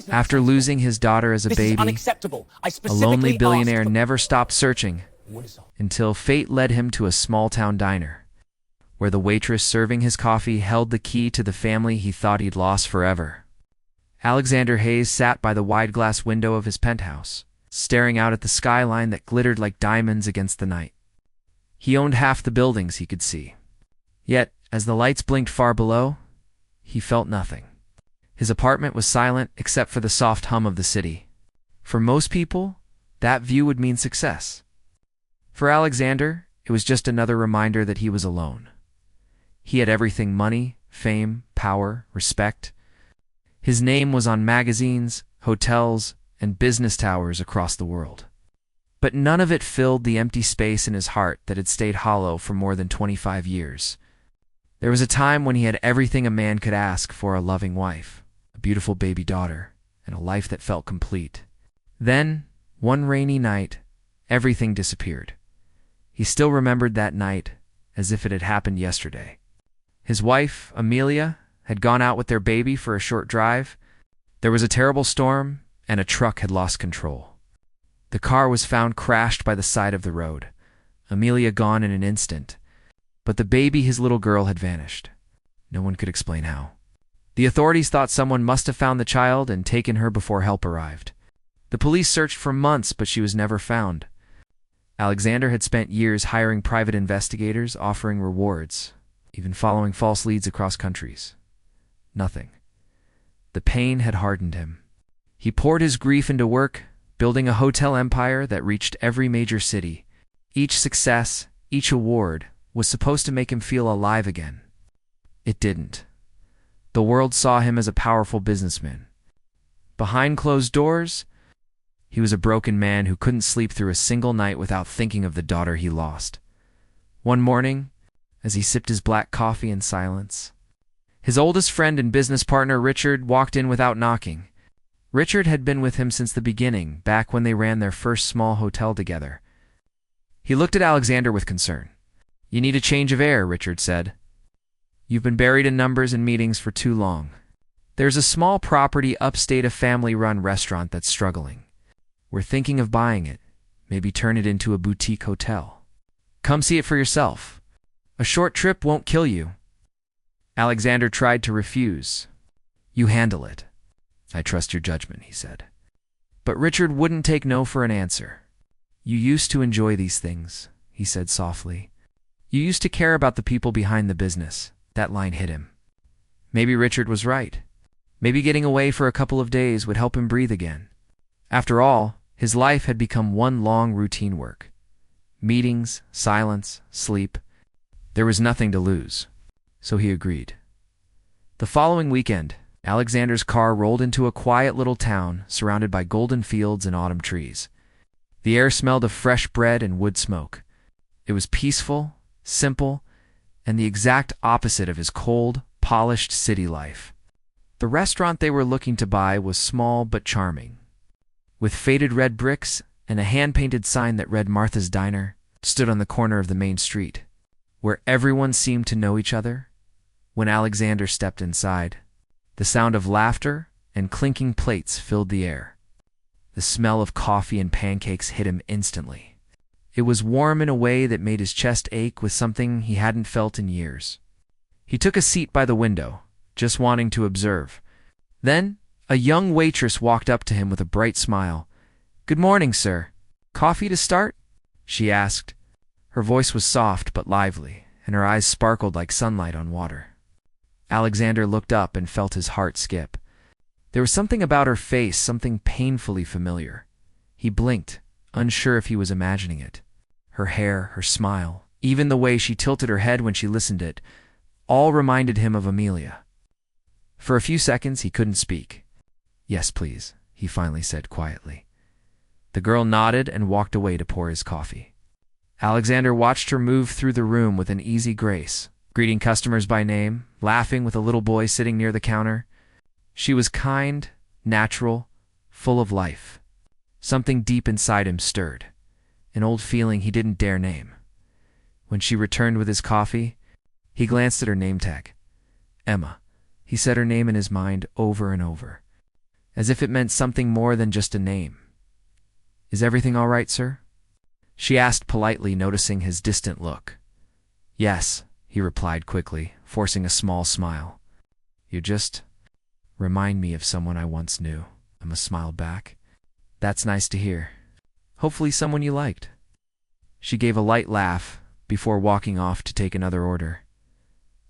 After losing his daughter as a This is baby, unacceptable. I a specifically lonely billionaire asked for... never stopped searching until fate led him to a small-town diner, where the waitress serving his coffee held the key to the family he thought he'd lost forever. Alexander Hayes sat by the wide glass window of his penthouse, staring out at the skyline that glittered like diamonds against the night. He owned half the buildings he could see. Yet, as the lights blinked far below, he felt nothing. His apartment was silent except for the soft hum of the city. For most people, that view would mean success. For Alexander, it was just another reminder that he was alone. He had everything: money, fame, power, respect. His name was on magazines, hotels, and business towers across the world. But none of it filled the empty space in his heart that had stayed hollow for more than 25 years. There was a time when he had everything a man could ask for: a loving wife, a beautiful baby daughter, and a life that felt complete. Then, one rainy night, everything disappeared. He still remembered that night as if it had happened yesterday. His wife, Amelia, had gone out with their baby for a short drive. There was a terrible storm, and a truck had lost control. The car was found crashed by the side of the road, Amelia gone in an instant. But the baby, his little girl, had vanished. No one could explain how. The authorities thought someone must have found the child and taken her before help arrived. The police searched for months, but she was never found. Alexander had spent years hiring private investigators, offering rewards, even following false leads across countries. Nothing. The pain had hardened him. He poured his grief into work, building a hotel empire that reached every major city. Each success, each award, was supposed to make him feel alive again. It didn't. The world saw him as a powerful businessman. Behind closed doors, he was a broken man who couldn't sleep through a single night without thinking of the daughter he lost. One morning, as he sipped his black coffee in silence, his oldest friend and business partner, Richard, walked in without knocking. Richard had been with him since the beginning, back when they ran their first small hotel together. He looked at Alexander with concern. "You need a change of air," Richard said. "You've been buried in numbers and meetings for too long. There's a small property upstate, a family-run restaurant that's struggling. We're thinking of buying it, maybe turn it into a boutique hotel. Come see it for yourself. A short trip won't kill you." Alexander tried to refuse. "You handle it. I trust your judgment," he said. But Richard wouldn't take no for an answer. "You used to enjoy these things," he said softly. "You used to care about the people behind the business." That line hit him. Maybe Richard was right. Maybe getting away for a couple of days would help him breathe again. After all, his life had become one long routine work. Meetings, silence, sleep. There was nothing to lose. So he agreed. The following weekend, Alexander's car rolled into a quiet little town surrounded by golden fields and autumn trees. The air smelled of fresh bread and wood smoke. It was peaceful, simple, and the exact opposite of his cold, polished city life. The restaurant they were looking to buy was small but charming. With faded red bricks and a hand-painted sign that read Martha's Diner, stood on the corner of the main street, where everyone seemed to know each other. When Alexander stepped inside, the sound of laughter and clinking plates filled the air. The smell of coffee and pancakes hit him instantly. It was warm in a way that made his chest ache with something he hadn't felt in years. He took a seat by the window, just wanting to observe. Then, a young waitress walked up to him with a bright smile. "Good morning, sir. Coffee to start?" she asked. Her voice was soft but lively, and her eyes sparkled like sunlight on water. Alexander looked up and felt his heart skip. There was something about her face, something painfully familiar. He blinked, unsure if he was imagining it. Her hair, her smile, even the way she tilted her head when she listened it, all reminded him of Amelia. For a few seconds he couldn't speak. "Yes, please," he finally said quietly. The girl nodded and walked away to pour his coffee. Alexander watched her move through the room with an easy grace, greeting customers by name, laughing with a little boy sitting near the counter. She was kind, natural, full of life. Something deep inside him stirred, an old feeling he didn't dare name. When she returned with his coffee, he glanced at her name tag. Emma. He said her name in his mind over and over. as if it meant something more than just a name. "Is everything all right, sir?" she asked politely, noticing his distant look. "Yes," he replied quickly, forcing a small smile. "You just remind me of someone I once knew." Emma smiled back. "That's nice to hear. Hopefully someone you liked." She gave a light laugh before walking off to take another order.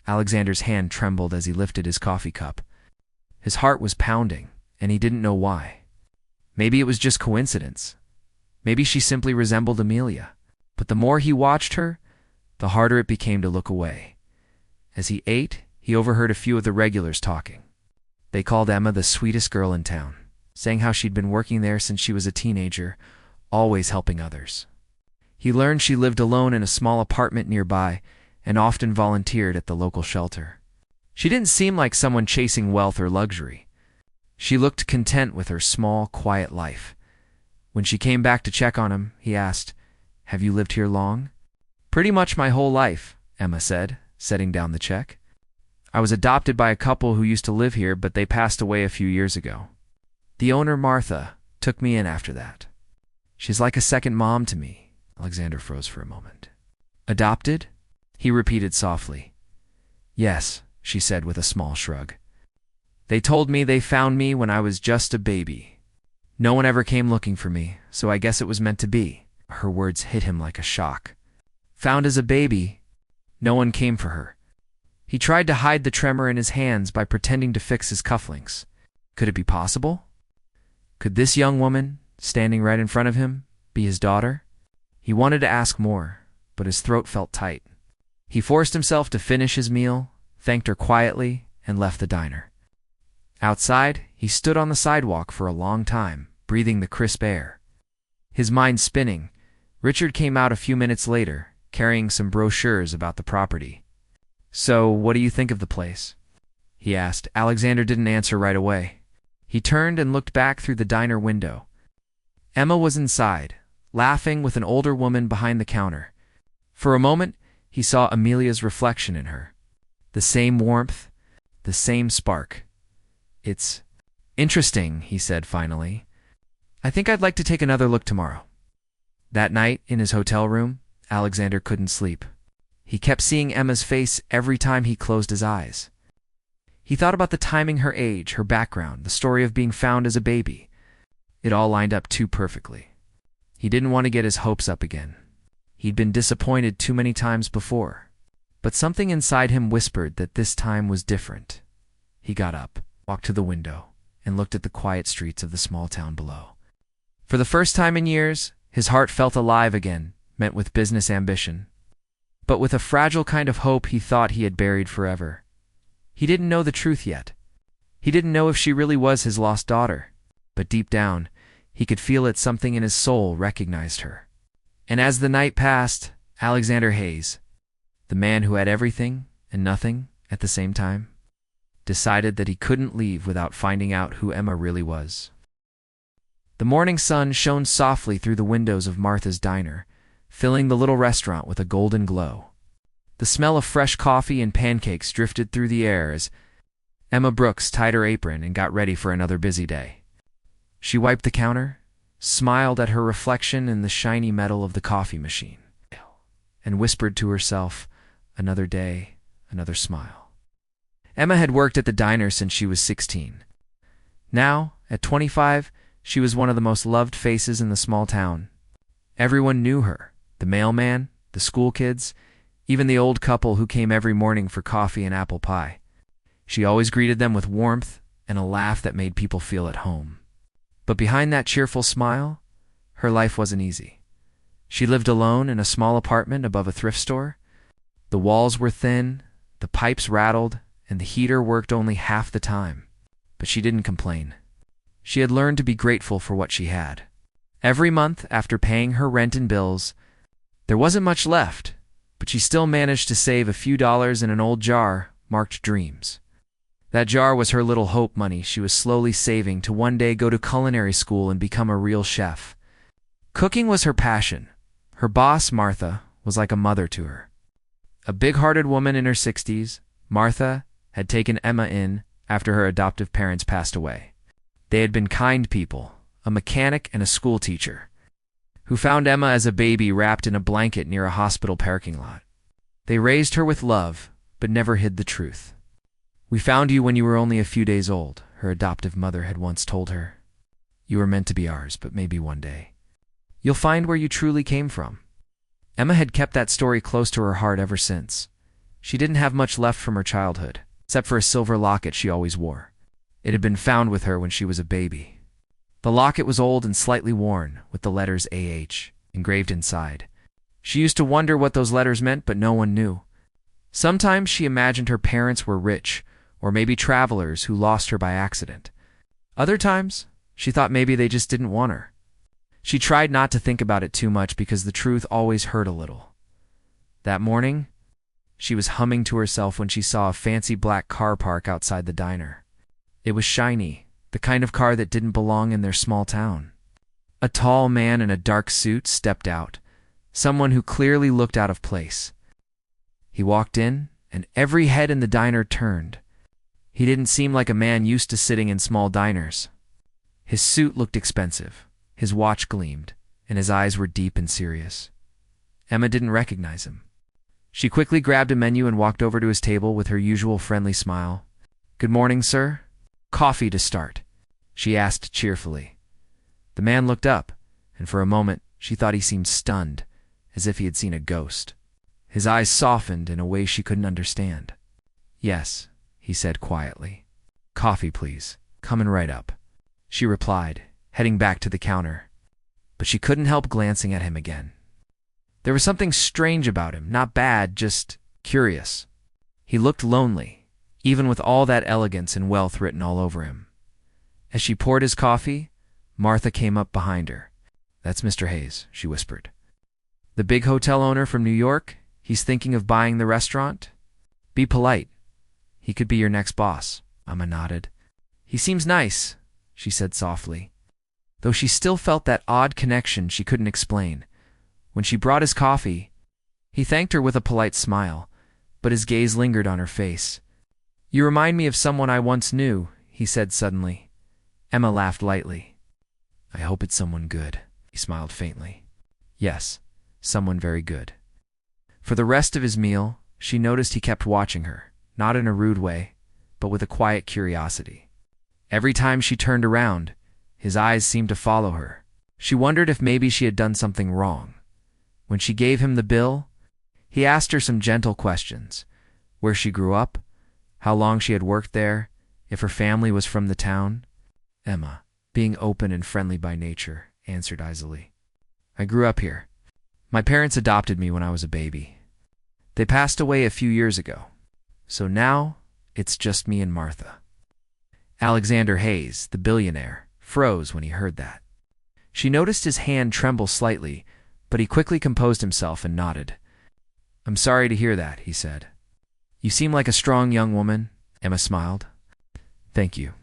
Alexander's hand trembled as he lifted his coffee cup. His heart was pounding, and he didn't know why. Maybe it was just coincidence. Maybe she simply resembled Amelia. But the more he watched her, the harder it became to look away. As he ate, he overheard a few of the regulars talking. They called Emma the sweetest girl in town, saying how she'd been working there since she was a teenager, always helping others. He learned she lived alone in a small apartment nearby and often volunteered at the local shelter. She didn't seem like someone chasing wealth or luxury. She looked content with her small, quiet life. When she came back to check on him, he asked, "Have you lived here long?" "Pretty much my whole life," Emma said, setting down the check. "I was adopted by a couple who used to live here, but they passed away a few years ago. The owner, Martha, took me in after that. She's like a second mom to me." Alexander froze for a moment. "Adopted?" he repeated softly. "Yes," she said with a small shrug. "They told me they found me when I was just a baby. No one ever came looking for me, so I guess it was meant to be." Her words hit him like a shock. Found as a baby, no one came for her. He tried to hide the tremor in his hands by pretending to fix his cufflinks. Could it be possible? Could this young woman, standing right in front of him, be his daughter? He wanted to ask more, but his throat felt tight. He forced himself to finish his meal, thanked her quietly, and left the diner. Outside, he stood on the sidewalk for a long time, breathing the crisp air. His mind spinning, Richard came out a few minutes later, carrying some brochures about the property. "So, what do you think of the place?" he asked. Alexander didn't answer right away. He turned and looked back through the diner window. Emma was inside, laughing with an older woman behind the counter. For a moment, he saw Amelia's reflection in her. The same warmth, the same spark. "It's interesting," he said finally. "I think I'd like to take another look tomorrow." That night, in his hotel room, Alexander couldn't sleep. He kept seeing Emma's face every time he closed his eyes. He thought about the timing, her age, her background, the story of being found as a baby. It all lined up too perfectly. He didn't want to get his hopes up again. He'd been disappointed too many times before. But something inside him whispered that this time was different. He got up, walked to the window, and looked at the quiet streets of the small town below. For the first time in years, his heart felt alive again, met with business ambition, but with a fragile kind of hope he thought he had buried forever. He didn't know the truth yet. He didn't know if she really was his lost daughter, but deep down, he could feel that something in his soul recognized her. And as the night passed, Alexander Hayes, the man who had everything and nothing at the same time, decided that he couldn't leave without finding out who Emma really was. The morning sun shone softly through the windows of Martha's diner, filling the little restaurant with a golden glow. The smell of fresh coffee and pancakes drifted through the air as Emma Brooks tied her apron and got ready for another busy day. She wiped the counter, smiled at her reflection in the shiny metal of the coffee machine, and whispered to herself, "Another day, another smile." Emma had worked at the diner since she was 16. Now, at 25, she was one of the most loved faces in the small town. Everyone knew her, the mailman, the school kids, even the old couple who came every morning for coffee and apple pie. She always greeted them with warmth and a laugh that made people feel at home. But behind that cheerful smile, her life wasn't easy. She lived alone in a small apartment above a thrift store. The walls were thin, the pipes rattled, and the heater worked only half the time. But she didn't complain. She had learned to be grateful for what she had. Every month, after paying her rent and bills, there wasn't much left, but she still managed to save a few dollars in an old jar marked dreams. That jar was her little hope money she was slowly saving to one day go to culinary school and become a real chef. Cooking was her passion. Her boss, Martha, was like a mother to her. A big-hearted woman in her 60s, Martha had taken Emma in after her adoptive parents passed away. They had been kind people, a mechanic and a school teacher, who found Emma as a baby wrapped in a blanket near a hospital parking lot. They raised her with love, but never hid the truth. "We found you when you were only a few days old," her adoptive mother had once told her. "You were meant to be ours, but maybe one day you'll find where you truly came from." Emma had kept that story close to her heart ever since. She didn't have much left from her childhood, except for a silver locket she always wore. It had been found with her when she was a baby. The locket was old and slightly worn, with the letters AH engraved inside. She used to wonder what those letters meant, but no one knew. Sometimes she imagined her parents were rich, or maybe travelers who lost her by accident. Other times, she thought maybe they just didn't want her. She tried not to think about it too much because the truth always hurt a little. That morning, she was humming to herself when she saw a fancy black car park outside the diner. It was shiny, the kind of car that didn't belong in their small town. A tall man in a dark suit stepped out, someone who clearly looked out of place. He walked in, and every head in the diner turned. He didn't seem like a man used to sitting in small diners. His suit looked expensive, his watch gleamed, and his eyes were deep and serious. Emma didn't recognize him. She quickly grabbed a menu and walked over to his table with her usual friendly smile. "Good morning, sir. Coffee to start," she asked cheerfully. The man looked up, and for a moment she thought he seemed stunned, as if he had seen a ghost. His eyes softened in a way she couldn't understand. "Yes," he said quietly. "Coffee, please. Coming right up," she replied, heading back to the counter. But she couldn't help glancing at him again. There was something strange about him, not bad, just curious. He looked lonely, even with all that elegance and wealth written all over him. As she poured his coffee, Martha came up behind her. "That's Mr. Hayes," she whispered. "The big hotel owner from New York? He's thinking of buying the restaurant? Be polite. He could be your next boss." Emma nodded. "He seems nice," she said softly, though she still felt that odd connection she couldn't explain. When she brought his coffee, he thanked her with a polite smile, but his gaze lingered on her face. "You remind me of someone I once knew," he said suddenly. Emma laughed lightly. "I hope it's someone good," he smiled faintly. "Yes, someone very good." For the rest of his meal, she noticed he kept watching her, not in a rude way, but with a quiet curiosity. Every time she turned around, his eyes seemed to follow her. She wondered if maybe she had done something wrong. When she gave him the bill, he asked her some gentle questions: where she grew up, how long she had worked there, if her family was from the town. Emma, being open and friendly by nature, answered easily. "I grew up here. My parents adopted me when I was a baby. They passed away a few years ago, so now it's just me and Martha." Alexander Hayes, the billionaire, froze when he heard that. She noticed his hand tremble slightly, but he quickly composed himself and nodded. "I'm sorry to hear that," he said. "You seem like a strong young woman," Emma smiled. "Thank you.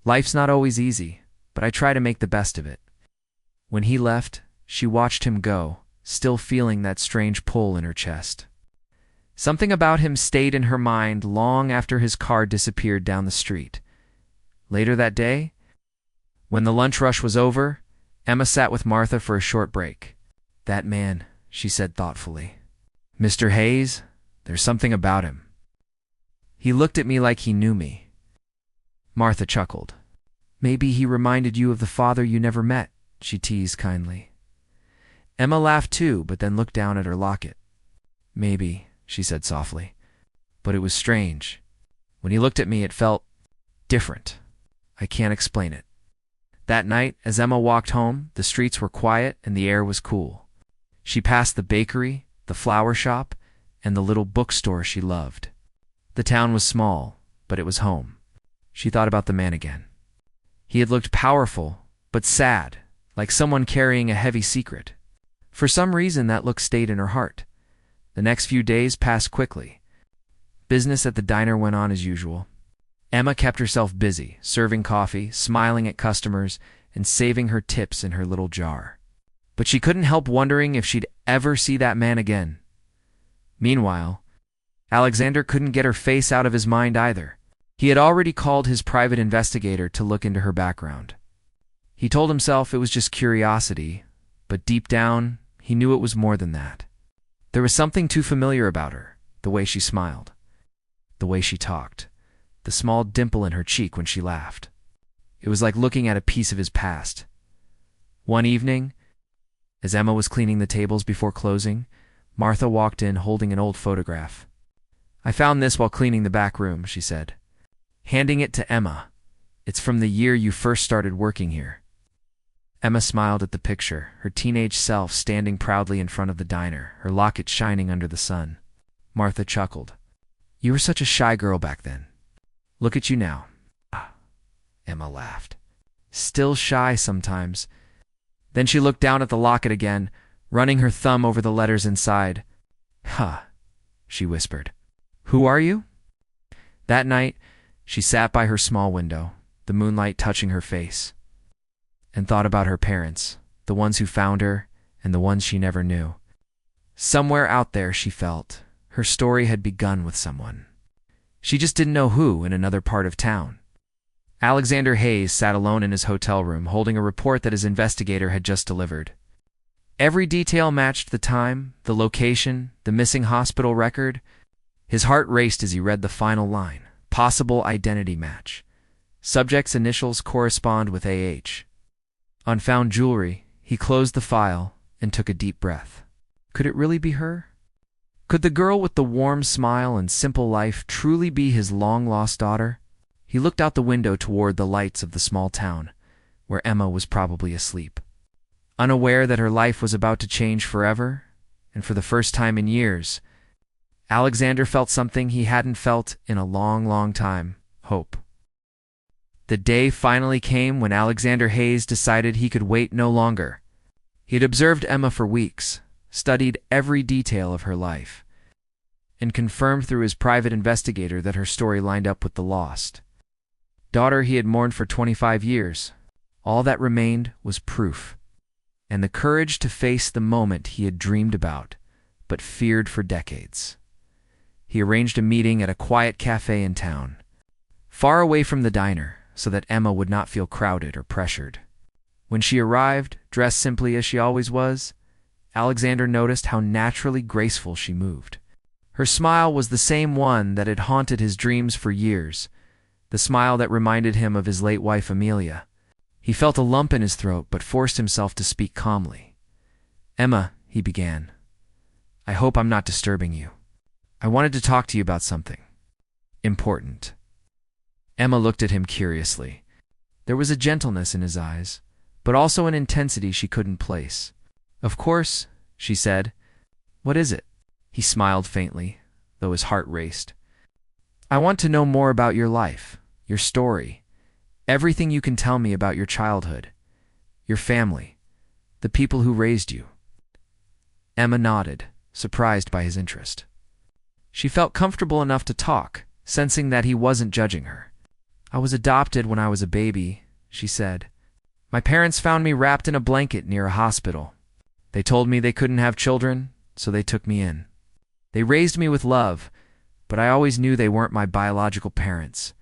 Life's not always easy, but I try to make the best of it." When he left, she watched him go, still feeling that strange pull in her chest. Something about him stayed in her mind long after his car disappeared down the street. Later that day, when the lunch rush was over, Emma sat with Martha for a short break. "That man," she said thoughtfully. "Mr. Hayes, there's something about him. He looked at me like he knew me." Martha chuckled. "Maybe he reminded you of the father you never met," she teased kindly. Emma laughed too, but then looked down at her locket. "Maybe," she said softly, "but it was strange. When he looked at me, it felt different. I can't explain it." That night, as Emma walked home, the streets were quiet and the air was cool. She passed the bakery, the flower shop, and the little bookstore she loved. The town was small, but it was home. She thought about the man again. He had looked powerful, but sad, like someone carrying a heavy secret. For some reason, that look stayed in her heart. The next few days passed quickly. Business at the diner went on as usual. Emma kept herself busy, serving coffee, smiling at customers, and saving her tips in her little jar. But she couldn't help wondering if she'd ever see that man again. Meanwhile, Alexander couldn't get her face out of his mind either. He had already called his private investigator to look into her background. He told himself it was just curiosity, but deep down, he knew it was more than that. There was something too familiar about her, the way she smiled, the way she talked, the small dimple in her cheek when she laughed. It was like looking at a piece of his past. One evening, as Emma was cleaning the tables before closing, Martha walked in holding an old photograph. "I found this while cleaning the back room," she said, handing it to Emma. "It's from the year you first started working here." Emma smiled at the picture, her teenage self standing proudly in front of the diner, her locket shining under the sun. Martha chuckled. "You were such a shy girl back then. Look at you now." Emma laughed. "Still shy sometimes." Then she looked down at the locket again, running her thumb over the letters inside. "Huh," she whispered. "Who are you?" That night, she sat by her small window, the moonlight touching her face, and thought about her parents, the ones who found her and the ones she never knew. Somewhere out there, she felt, her story had begun with someone. She just didn't know who in another part of town. Alexander Hayes sat alone in his hotel room, holding a report that his investigator had just delivered. Every detail matched the time, the location, the missing hospital record. His heart raced as he read the final line. Possible identity match. Subject's initials correspond with AH. Unfound jewelry. He closed the file and took a deep breath. Could it really be her? Could the girl with the warm smile and simple life truly be his long-lost daughter? He looked out the window toward the lights of the small town, where Emma was probably asleep. Unaware that her life was about to change forever, and for the first time in years, Alexander felt something he hadn't felt in a long, long time: hope. The day finally came when Alexander Hayes decided he could wait no longer. He had observed Emma for weeks, studied every detail of her life, and confirmed through his private investigator that her story lined up with the lost daughter he had mourned for 25 years. All that remained was proof, and the courage to face the moment he had dreamed about, but feared for decades. He arranged a meeting at a quiet cafe in town, far away from the diner, so that Emma would not feel crowded or pressured. When she arrived, dressed simply as she always was, Alexander noticed how naturally graceful she moved. Her smile was the same one that had haunted his dreams for years, the smile that reminded him of his late wife Amelia. He felt a lump in his throat but forced himself to speak calmly. "Emma," he began, "I hope I'm not disturbing you. I wanted to talk to you about something important." Emma looked at him curiously. There was a gentleness in his eyes, but also an intensity she couldn't place. "Of course," she said. "What is it?" He smiled faintly, though his heart raced. "I want to know more about your life, your story, everything you can tell me about your childhood, your family, the people who raised you." Emma nodded, surprised by his interest. She felt comfortable enough to talk, sensing that he wasn't judging her. "I was adopted when I was a baby," she said. "My parents found me wrapped in a blanket near a hospital. They told me they couldn't have children, so they took me in. They raised me with love, but I always knew they weren't my biological parents."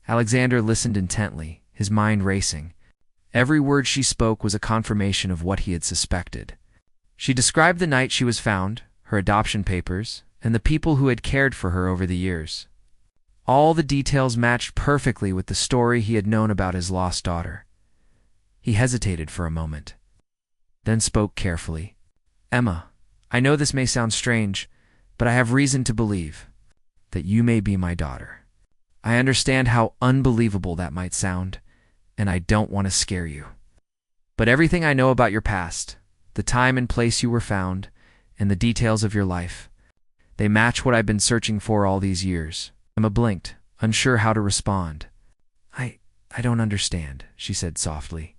Alexander listened intently, his mind racing. Every word she spoke was a confirmation of what he had suspected. She described the night she was found, her adoption papers, and the people who had cared for her over the years. All the details matched perfectly with the story he had known about his lost daughter. He hesitated for a moment, then spoke carefully. "Emma, I know this may sound strange, but I have reason to believe that you may be my daughter. I understand how unbelievable that might sound, and I don't want to scare you. But everything I know about your past, the time and place you were found, and the details of your life, they match what I've been searching for all these years." Emma blinked, unsure how to respond. I don't understand," she said softly.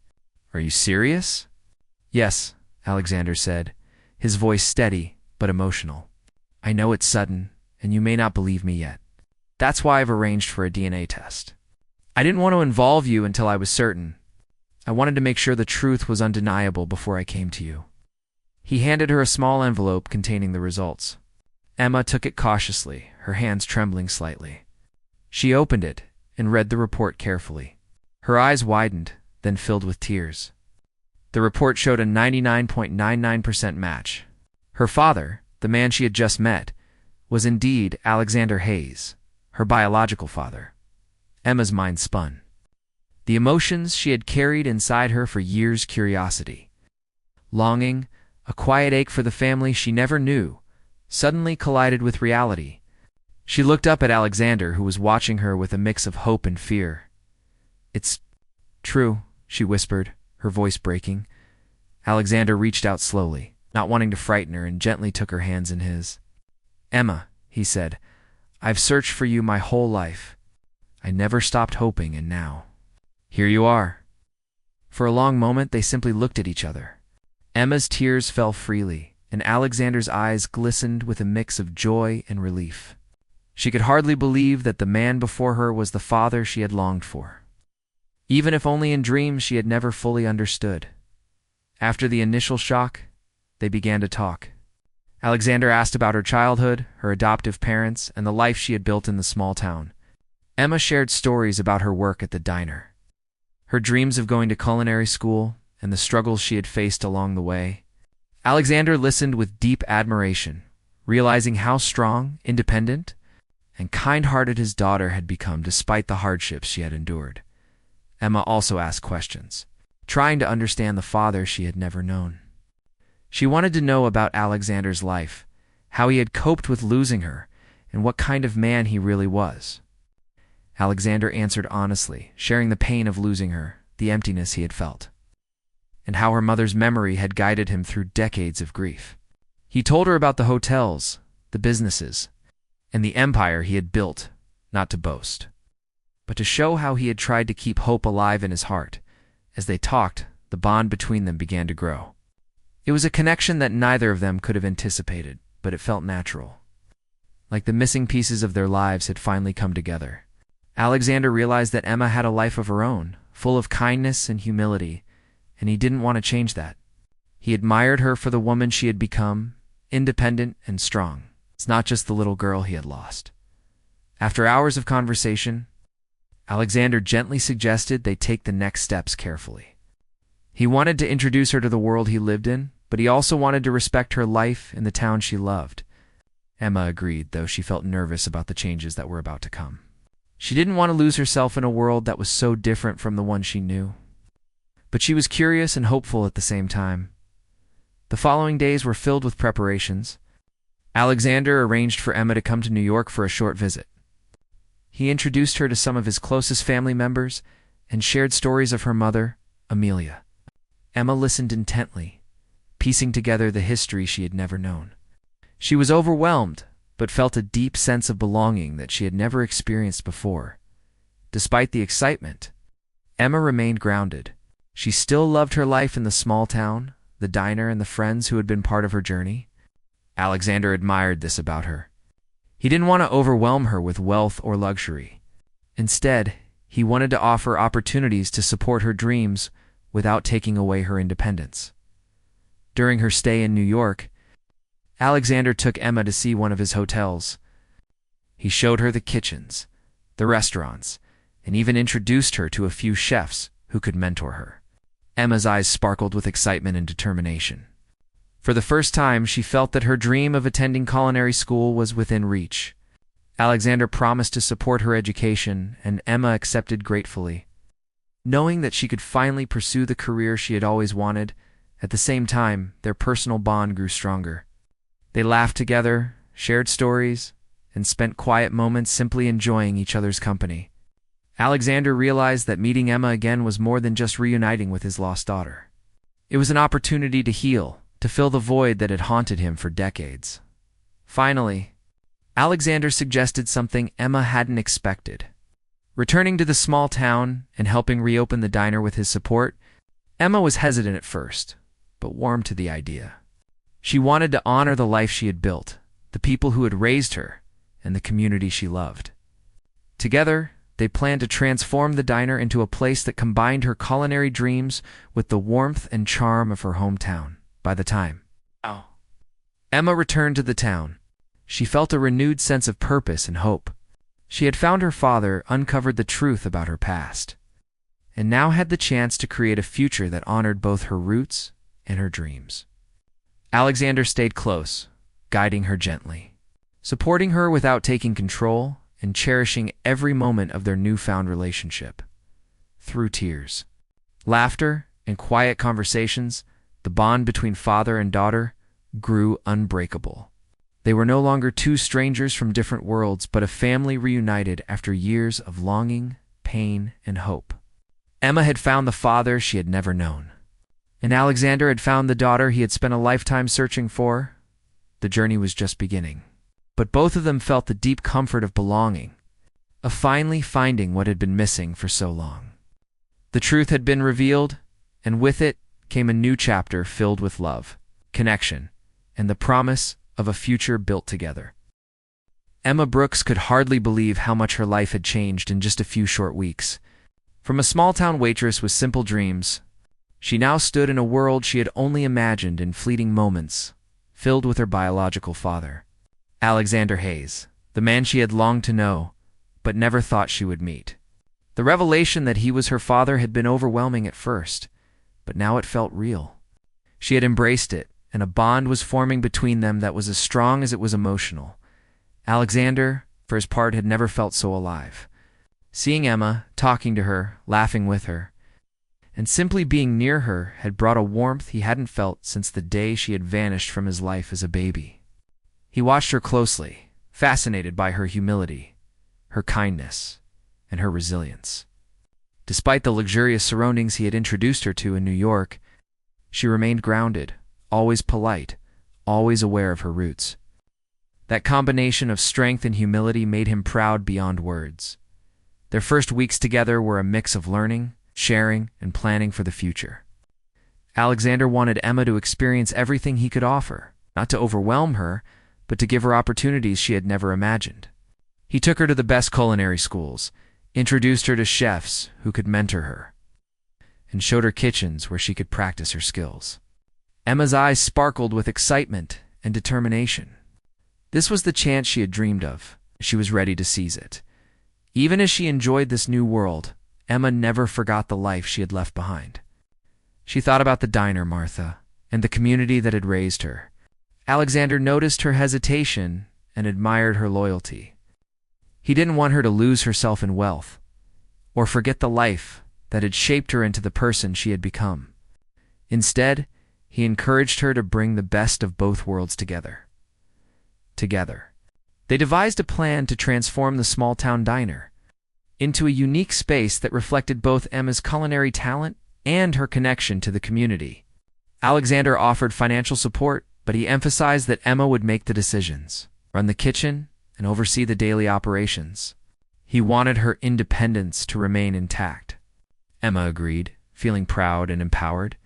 "Are you serious?" "Yes," Alexander said, his voice steady but emotional. "I know it's sudden, and you may not believe me yet. That's why I've arranged for a DNA test. I didn't want to involve you until I was certain. I wanted to make sure the truth was undeniable before I came to you." He handed her a small envelope containing the results. Emma took it cautiously, her hands trembling slightly. She opened it and read the report carefully. Her eyes widened, then filled with tears. The report showed a 99.99% match. Her father, the man she had just met, was indeed Alexander Hayes, her biological father. Emma's mind spun. The emotions she had carried inside her for years, curiosity, longing, a quiet ache for the family she never knew, suddenly collided with reality. She looked up at Alexander, who was watching her with a mix of hope and fear. "It's true," she whispered, her voice breaking. Alexander reached out slowly, not wanting to frighten her, and gently took her hands in his. "Emma," he said, "I've searched for you my whole life. I never stopped hoping, and now, here you are." For a long moment they simply looked at each other. Emma's tears fell freely, and Alexander's eyes glistened with a mix of joy and relief. She could hardly believe that the man before her was the father she had longed for. Even if only in dreams, she had never fully understood. After the initial shock, they began to talk. Alexander asked about her childhood, her adoptive parents, and the life she had built in the small town. Emma shared stories about her work at the diner, her dreams of going to culinary school, and the struggles she had faced along the way. Alexander listened with deep admiration, realizing how strong, independent, and kind-hearted his daughter had become despite the hardships she had endured. Emma also asked questions, trying to understand the father she had never known. She wanted to know about Alexander's life, how he had coped with losing her, and what kind of man he really was. Alexander answered honestly, sharing the pain of losing her, the emptiness he had felt, and how her mother's memory had guided him through decades of grief. He told her about the hotels, the businesses, and the empire he had built, not to boast, but to show how he had tried to keep hope alive in his heart. As they talked, the bond between them began to grow. It was a connection that neither of them could have anticipated, but it felt natural. Like the missing pieces of their lives had finally come together. Alexander realized that Emma had a life of her own, full of kindness and humility, and he didn't want to change that. He admired her for the woman she had become, independent and strong. It's not just the little girl he had lost. After hours of conversation, Alexander gently suggested they take the next steps carefully. He wanted to introduce her to the world he lived in, but he also wanted to respect her life in the town she loved. Emma agreed, though she felt nervous about the changes that were about to come. She didn't want to lose herself in a world that was so different from the one she knew. But she was curious and hopeful at the same time. The following days were filled with preparations. Alexander arranged for Emma to come to New York for a short visit. He introduced her to some of his closest family members and shared stories of her mother, Amelia. Emma listened intently, piecing together the history she had never known. She was overwhelmed, but felt a deep sense of belonging that she had never experienced before. Despite the excitement, Emma remained grounded. She still loved her life in the small town, the diner, and the friends who had been part of her journey. Alexander admired this about her. He didn't want to overwhelm her with wealth or luxury. Instead, he wanted to offer opportunities to support her dreams without taking away her independence. During her stay in New York, Alexander took Emma to see one of his hotels. He showed her the kitchens, the restaurants, and even introduced her to a few chefs who could mentor her. Emma's eyes sparkled with excitement and determination. For the first time, she felt that her dream of attending culinary school was within reach. Alexander promised to support her education, and Emma accepted gratefully. Knowing that she could finally pursue the career she had always wanted, at the same time, their personal bond grew stronger. They laughed together, shared stories, and spent quiet moments simply enjoying each other's company. Alexander realized that meeting Emma again was more than just reuniting with his lost daughter. It was an opportunity to heal, to fill the void that had haunted him for decades. Finally, Alexander suggested something Emma hadn't expected. Returning to the small town and helping reopen the diner with his support, Emma was hesitant at first, but warmed to the idea. She wanted to honor the life she had built, the people who had raised her, and the community she loved. Together, they planned to transform the diner into a place that combined her culinary dreams with the warmth and charm of her hometown. By the time Emma returned to the town, she felt a renewed sense of purpose and hope. She had found her father, uncovered the truth about her past, and now had the chance to create a future that honored both her roots and her dreams. Alexander stayed close, guiding her gently, supporting her without taking control, and cherishing every moment of their newfound relationship. Through tears, laughter, and quiet conversations, the bond between father and daughter grew unbreakable. They were no longer two strangers from different worlds, but a family reunited after years of longing, pain, and hope. Emma had found the father she had never known, and Alexander had found the daughter he had spent a lifetime searching for. The journey was just beginning, but both of them felt the deep comfort of belonging, of finally finding what had been missing for so long. The truth had been revealed, and with it came a new chapter filled with love, connection, and the promise of a future built together. Emma Brooks could hardly believe how much her life had changed in just a few short weeks. From a small-town waitress with simple dreams, she now stood in a world she had only imagined in fleeting moments, filled with her biological father, Alexander Hayes, the man she had longed to know, but never thought she would meet. The revelation that he was her father had been overwhelming at first, but now it felt real. She had embraced it, and a bond was forming between them that was as strong as it was emotional. Alexander, for his part, had never felt so alive. Seeing Emma, talking to her, laughing with her, and simply being near her had brought a warmth he hadn't felt since the day she had vanished from his life as a baby. He watched her closely, fascinated by her humility, her kindness, and her resilience. Despite the luxurious surroundings he had introduced her to in New York, she remained grounded, always polite, always aware of her roots. That combination of strength and humility made him proud beyond words. Their first weeks together were a mix of learning, sharing, and planning for the future. Alexander wanted Emma to experience everything he could offer, not to overwhelm her, but to give her opportunities she had never imagined. He took her to the best culinary schools, introduced her to chefs who could mentor her, and showed her kitchens where she could practice her skills. Emma's eyes sparkled with excitement and determination. This was the chance she had dreamed of. She was ready to seize it. Even as she enjoyed this new world, Emma never forgot the life she had left behind. She thought about the diner, Martha, and the community that had raised her. Alexander noticed her hesitation and admired her loyalty. He didn't want her to lose herself in wealth, or forget the life that had shaped her into the person she had become. Instead, he encouraged her to bring the best of both worlds together. They devised a plan to transform the small-town diner into a unique space that reflected both Emma's culinary talent and her connection to the community. Alexander offered financial support, but he emphasized that Emma would make the decisions, run the kitchen, and oversee the daily operations. He wanted her independence to remain intact. Emma agreed, feeling proud and empowered.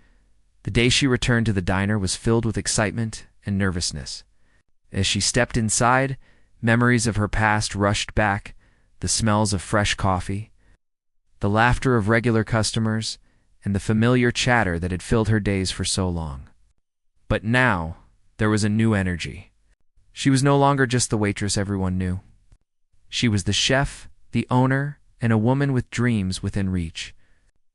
The day she returned to the diner was filled with excitement and nervousness. As she stepped inside, memories of her past rushed back, the smells of fresh coffee, the laughter of regular customers, and the familiar chatter that had filled her days for so long. But now, there was a new energy. She was no longer just the waitress everyone knew. She was the chef, the owner, and a woman with dreams within reach.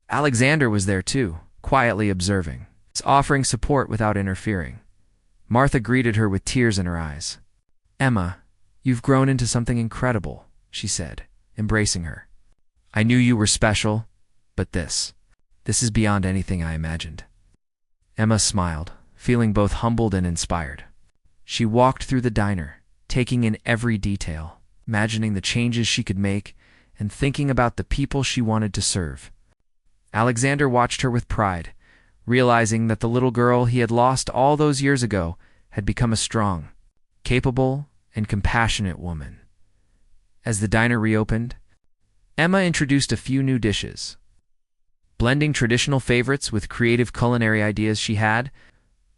Alexander was there too, quietly observing, offering support without interfering. Martha greeted her with tears in her eyes. "Emma, you've grown into something incredible," she said, embracing her. "I knew you were special, but this is beyond anything I imagined." Emma smiled, feeling both humbled and inspired. She walked through the diner, taking in every detail, imagining the changes she could make, and thinking about the people she wanted to serve. Alexander watched her with pride, realizing that the little girl he had lost all those years ago had become a strong, capable, and compassionate woman. As the diner reopened, Emma introduced a few new dishes, blending traditional favorites with creative culinary ideas she had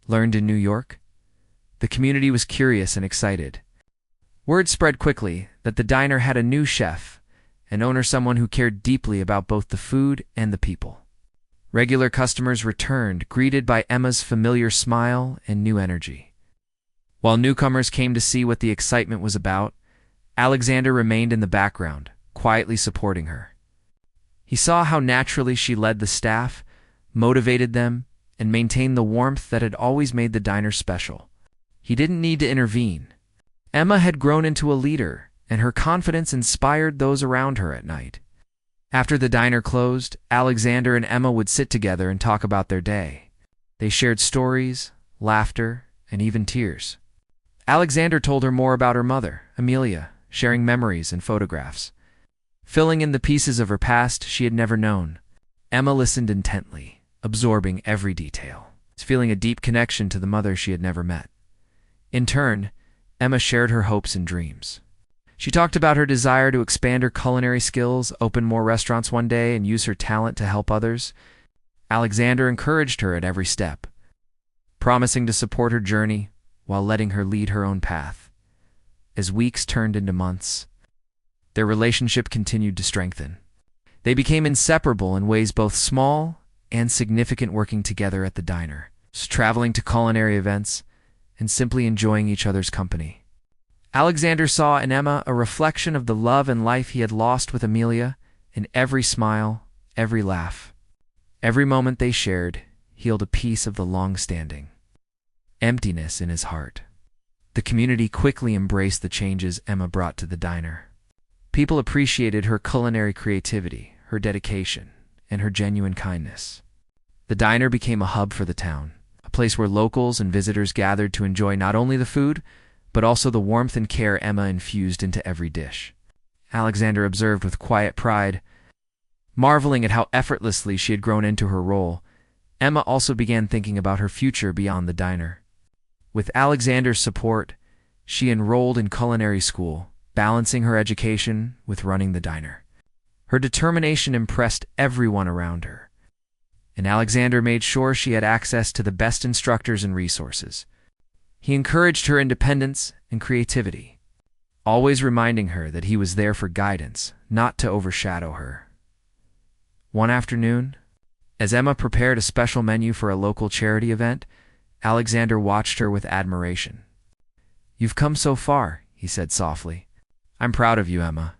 learned in New York. The community was curious and excited. Word spread quickly that the diner had a new chef, an owner someone who cared deeply about both the food and the people. Regular customers returned, greeted by Emma's familiar smile and new energy. While newcomers came to see what the excitement was about, Alexander remained in the background, quietly supporting her. He saw how naturally she led the staff, motivated them, and maintained the warmth that had always made the diner special. He didn't need to intervene. Emma had grown into a leader, and her confidence inspired those around her at night. After the diner closed, Alexander and Emma would sit together and talk about their day. They shared stories, laughter, and even tears. Alexander told her more about her mother, Amelia, sharing memories and photographs, filling in the pieces of her past she had never known. Emma listened intently, absorbing every detail, feeling a deep connection to the mother she had never met. In turn, Emma shared her hopes and dreams. She talked about her desire to expand her culinary skills, open more restaurants one day, and use her talent to help others. Alexander encouraged her at every step, promising to support her journey while letting her lead her own path. As weeks turned into months, their relationship continued to strengthen. They became inseparable in ways both small and significant, working together at the diner, traveling to culinary events, and simply enjoying each other's company. Alexander saw in Emma a reflection of the love and life he had lost with Amelia. In every smile, every laugh, every moment they shared healed a piece of the long-standing emptiness in his heart. The community quickly embraced the changes Emma brought to the diner. People appreciated her culinary creativity, her dedication, and her genuine kindness. The diner became a hub for the town, a place where locals and visitors gathered to enjoy not only the food, but also the warmth and care Emma infused into every dish. Alexander observed with quiet pride, marveling at how effortlessly she had grown into her role. Emma also began thinking about her future beyond the diner. With Alexander's support, she enrolled in culinary school, balancing her education with running the diner. Her determination impressed everyone around her, and Alexander made sure she had access to the best instructors and resources. He encouraged her independence and creativity, always reminding her that he was there for guidance, not to overshadow her. One afternoon, as Emma prepared a special menu for a local charity event, Alexander watched her with admiration. "You've come so far," he said softly. "I'm proud of you, Emma.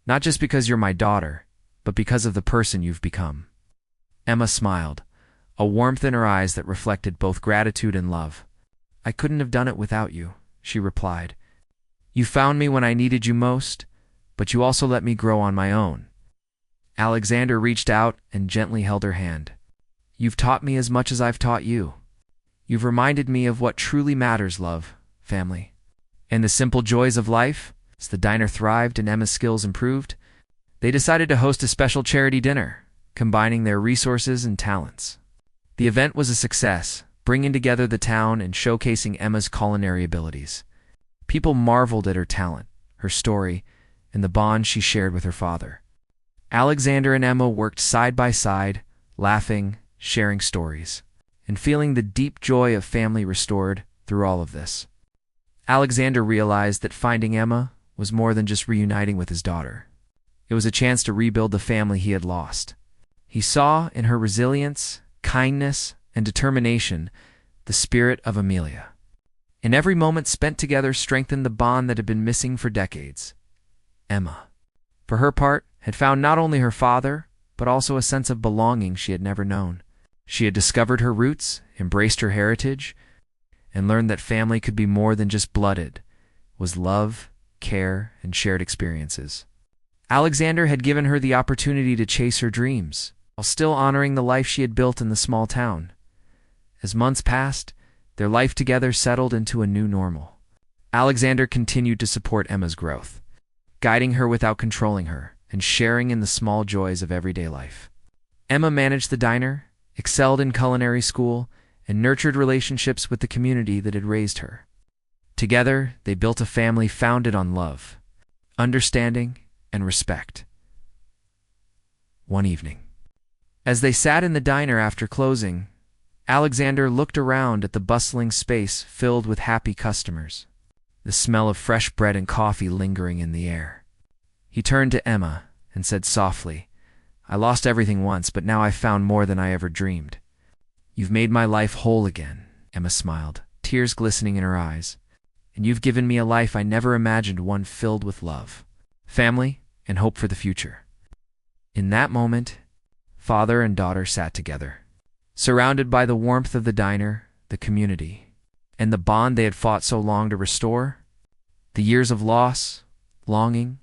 Not just because you're my daughter, but because of the person you've become." Emma smiled, a warmth in her eyes that reflected both gratitude and love. "I couldn't have done it without you," she replied. "You found me when I needed you most, but you also let me grow on my own." Alexander reached out and gently held her hand. "You've taught me as much as I've taught you. You've reminded me of what truly matters: love, family, and the simple joys of life." As the diner thrived and Emma's skills improved, they decided to host a special charity dinner, combining their resources and talents. The event was a success, bringing together the town and showcasing Emma's culinary abilities. People marveled at her talent, her story, and the bond she shared with her father. Alexander and Emma worked side by side, laughing, sharing stories, and feeling the deep joy of family restored through all of this. Alexander realized that finding Emma was more than just reuniting with his daughter. It was a chance to rebuild the family he had lost. He saw in her resilience, kindness, and determination the spirit of Amelia. And every moment spent together strengthened the bond that had been missing for decades. Emma, for her part, had found not only her father, but also a sense of belonging she had never known. She had discovered her roots, embraced her heritage, and learned that family could be more than just blooded, was love, care, and shared experiences. Alexander had given her the opportunity to chase her dreams, while still honoring the life she had built in the small town. As months passed, their life together settled into a new normal. Alexander continued to support Emma's growth, guiding her without controlling her, and sharing in the small joys of everyday life. Emma managed the diner, excelled in culinary school, and nurtured relationships with the community that had raised her. Together, they built a family founded on love, understanding, and respect. One evening, as they sat in the diner after closing, Alexander looked around at the bustling space filled with happy customers, the smell of fresh bread and coffee lingering in the air. He turned to Emma and said softly, "I lost everything once, but now I've found more than I ever dreamed." "You've made my life whole again," Emma smiled, tears glistening in her eyes. and you've given me a life I never imagined, one filled with love, family, and hope for the future." In that moment, father and daughter sat together, surrounded by the warmth of the diner, the community, and the bond they had fought so long to restore. The years of loss, longing,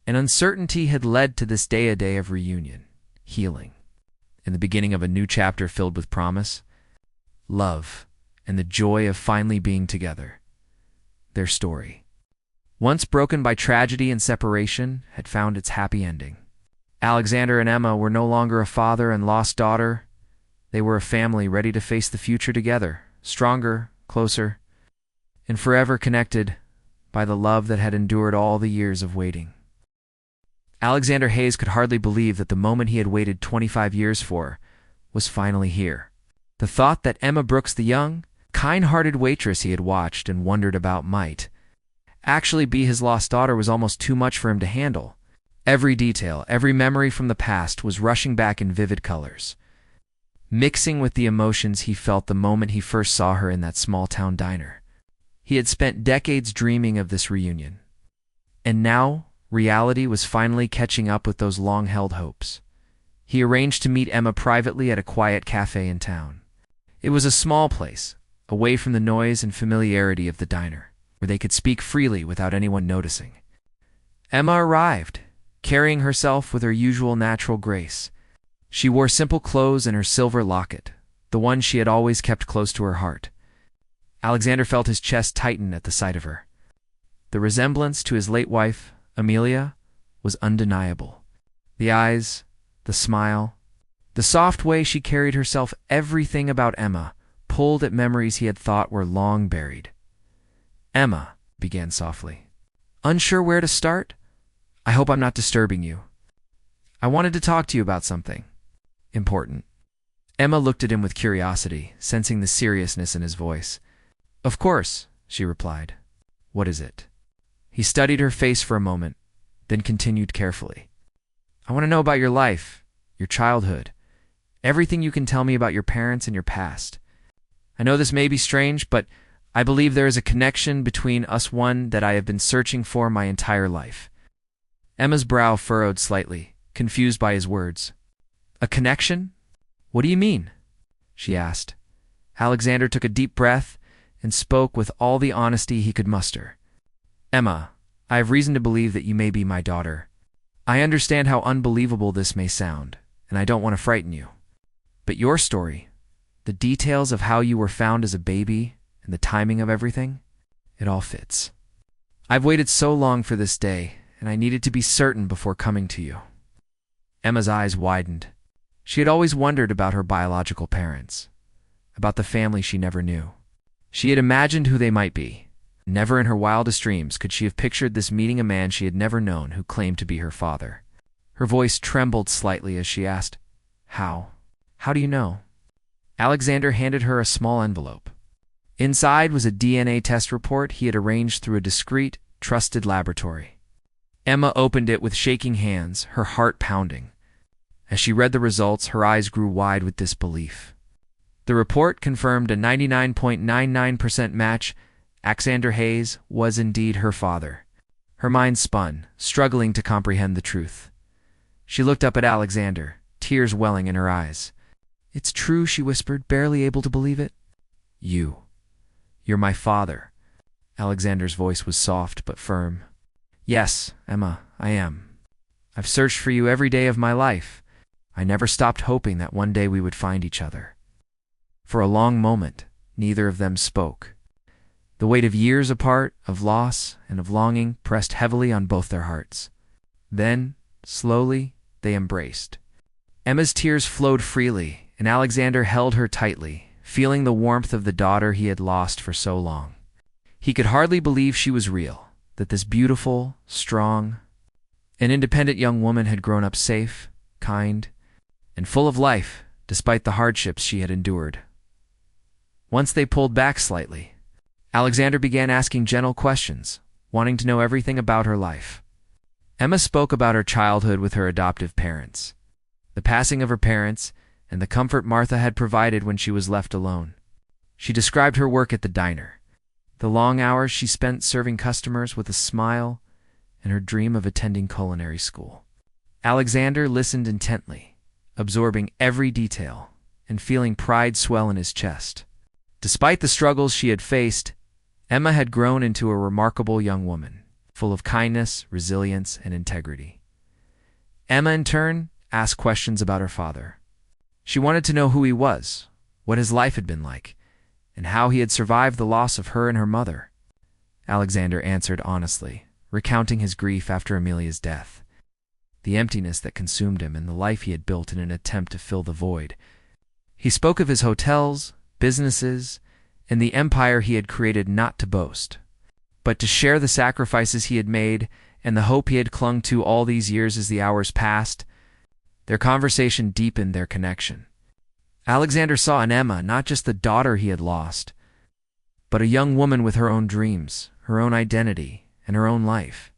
and uncertainty had led to this day, a day of reunion, healing, and the beginning of a new chapter filled with promise, love, and the joy of finally being together. Their story, once broken by tragedy and separation, had found its happy ending. Alexander and Emma were no longer a father and lost daughter. They were a family ready to face the future together, stronger, closer, and forever connected by the love that had endured all the years of waiting. Alexander Hayes could hardly believe that the moment he had waited 25 years for was finally here. The thought that Emma Brooks, the young, kind-hearted waitress he had watched and wondered about, might actually be his lost daughter was almost too much for him to handle. Every detail, every memory from the past was rushing back in vivid colors, mixing with the emotions he felt the moment he first saw her in that small-town diner. He had spent decades dreaming of this reunion, and now reality was finally catching up with those long-held hopes. He arranged to meet Emma privately at a quiet cafe in town. It was a small place, away from the noise and familiarity of the diner, where they could speak freely without anyone noticing. Emma arrived, carrying herself with her usual natural grace. She wore simple clothes and her silver locket, the one she had always kept close to her heart. Alexander felt his chest tighten at the sight of her. The resemblance to his late wife, Amelia, was undeniable. The eyes, the smile, the soft way she carried herself, everything about Emma pulled at memories he had thought were long buried. "Emma," began softly, "unsure where to start? I hope I'm not disturbing you. I wanted to talk to you about something important." Emma looked at him with curiosity, sensing the seriousness in his voice. "Of course," she replied. "What is it?" He studied her face for a moment, then continued carefully. "I want to know about your life, your childhood, everything you can tell me about your parents and your past. I know this may be strange, but I believe there is a connection between us, one that I have been searching for my entire life." Emma's brow furrowed slightly, confused by his words. "A connection? What do you mean?" she asked. Alexander took a deep breath and spoke with all the honesty he could muster. "Emma, I have reason to believe that you may be my daughter. I understand how unbelievable this may sound, and I don't want to frighten you. But your story, the details of how you were found as a baby, and the timing of everything, it all fits. I've waited so long for this day, and I needed to be certain before coming to you." Emma's eyes widened. She had always wondered about her biological parents, about the family she never knew. She had imagined who they might be. Never in her wildest dreams could she have pictured this meeting a man she had never known who claimed to be her father. Her voice trembled slightly as she asked, "How? How do you know?" Alexander handed her a small envelope. Inside was a DNA test report he had arranged through a discreet, trusted laboratory. Emma opened it with shaking hands, her heart pounding. As she read the results, her eyes grew wide with disbelief. The report confirmed a 99.99% match. Alexander Hayes was indeed her father. Her mind spun, struggling to comprehend the truth. She looked up at Alexander, tears welling in her eyes. "It's true," she whispered, barely able to believe it. You're my father." Alexander's voice was soft but firm. "Yes, Emma, I am. I've searched for you every day of my life. I never stopped hoping that one day we would find each other." For a long moment, neither of them spoke. The weight of years apart, of loss, and of longing pressed heavily on both their hearts. Then, slowly, they embraced. Emma's tears flowed freely, and Alexander held her tightly, feeling the warmth of the daughter he had lost for so long. He could hardly believe she was real, that this beautiful, strong, and independent young woman had grown up safe, kind, and full of life, despite the hardships she had endured. Once they pulled back slightly, Alexander began asking gentle questions, wanting to know everything about her life. Emma spoke about her childhood with her adoptive parents, the passing of her parents, and the comfort Martha had provided when she was left alone. She described her work at the diner, the long hours she spent serving customers with a smile, and her dream of attending culinary school. Alexander listened intently, absorbing every detail and feeling pride swell in his chest. Despite the struggles she had faced, Emma had grown into a remarkable young woman, full of kindness, resilience, and integrity. Emma, in turn, asked questions about her father. She wanted to know who he was, what his life had been like, and how he had survived the loss of her and her mother. Alexander answered honestly, recounting his grief after Amelia's death, the emptiness that consumed him, and the life he had built in an attempt to fill the void. He spoke of his hotels, businesses, and the empire he had created, not to boast, but to share the sacrifices he had made and the hope he had clung to all these years. As the hours passed, their conversation deepened their connection. Alexander saw in Emma not just the daughter he had lost, but a young woman with her own dreams, her own identity, and her own life.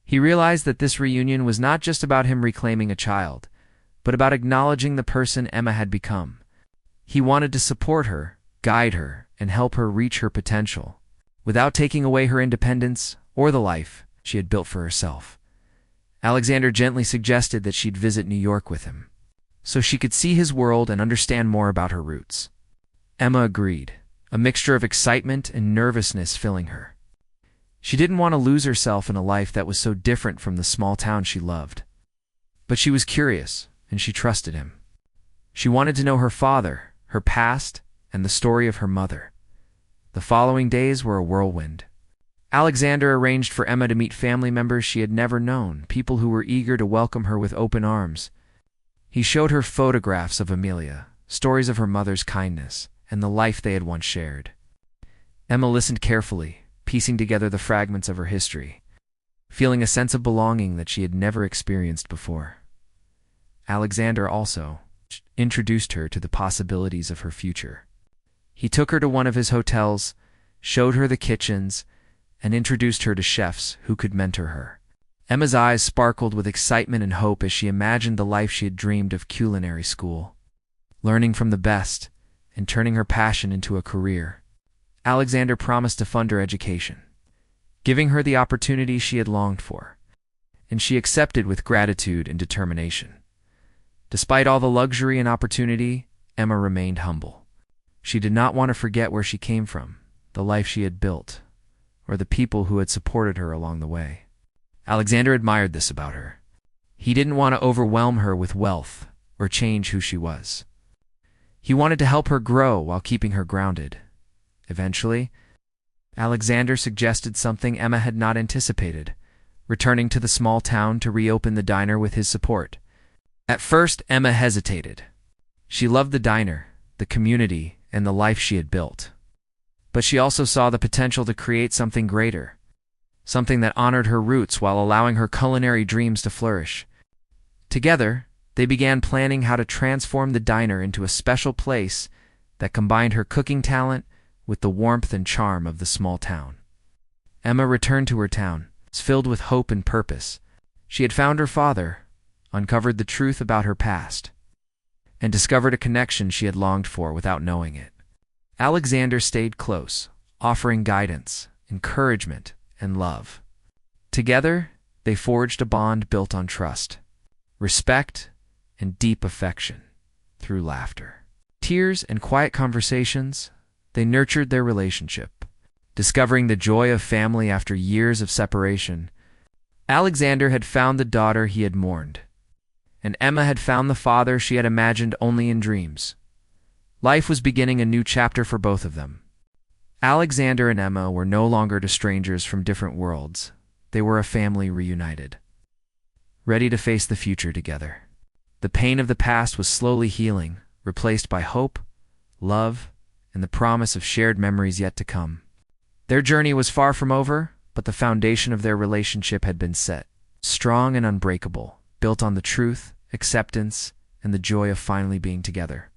He realized that this reunion was not just about him reclaiming a child, but about acknowledging the person Emma had become. He wanted to support her, guide her, and help her reach her potential, without taking away her independence or the life she had built for herself. Alexander gently suggested that she'd visit New York with him, so she could see his world and understand more about her roots. Emma agreed, a mixture of excitement and nervousness filling her. She didn't want to lose herself in a life that was so different from the small town she loved. But she was curious, and she trusted him. She wanted to know her father, her past, and the story of her mother. The following days were a whirlwind. Alexander arranged for Emma to meet family members she had never known, people who were eager to welcome her with open arms. He showed her photographs of Amelia, stories of her mother's kindness, and the life they had once shared. Emma listened carefully, piecing together the fragments of her history, feeling a sense of belonging that she had never experienced before. Alexander also introduced her to the possibilities of her future. He took her to one of his hotels, showed her the kitchens, and introduced her to chefs who could mentor her. Emma's eyes sparkled with excitement and hope as she imagined the life she had dreamed of: culinary school, learning from the best, and turning her passion into a career. Alexander promised to fund her education, giving her the opportunity she had longed for, and she accepted with gratitude and determination. Despite all the luxury and opportunity, Emma remained humble. She did not want to forget where she came from, the life she had built, or the people who had supported her along the way. Alexander admired this about her. He didn't want to overwhelm her with wealth or change who she was. He wanted to help her grow while keeping her grounded. Eventually, Alexander suggested something Emma had not anticipated, returning to the small town to reopen the diner with his support. At first, Emma hesitated. She loved the diner, the community, and the life she had built. But she also saw the potential to create something greater, something that honored her roots while allowing her culinary dreams to flourish. Together, they began planning how to transform the diner into a special place that combined her cooking talent with the warmth and charm of the small town. Emma returned to her town, filled with hope and purpose. She had found her father, uncovered the truth about her past, and discovered a connection she had longed for without knowing it. Alexander stayed close, offering guidance, encouragement, and love. Together, they forged a bond built on trust, respect, and deep affection. Through laughter, tears, and quiet conversations, they nurtured their relationship, discovering the joy of family after years of separation. Alexander had found the daughter he had mourned, and Emma had found the father she had imagined only in dreams. Life was beginning a new chapter for both of them. Alexander and Emma were no longer two strangers from different worlds. They were a family reunited, ready to face the future together. The pain of the past was slowly healing, replaced by hope, love, and the promise of shared memories yet to come. Their journey was far from over, but the foundation of their relationship had been set, strong and unbreakable, built on the truth, acceptance, and the joy of finally being together.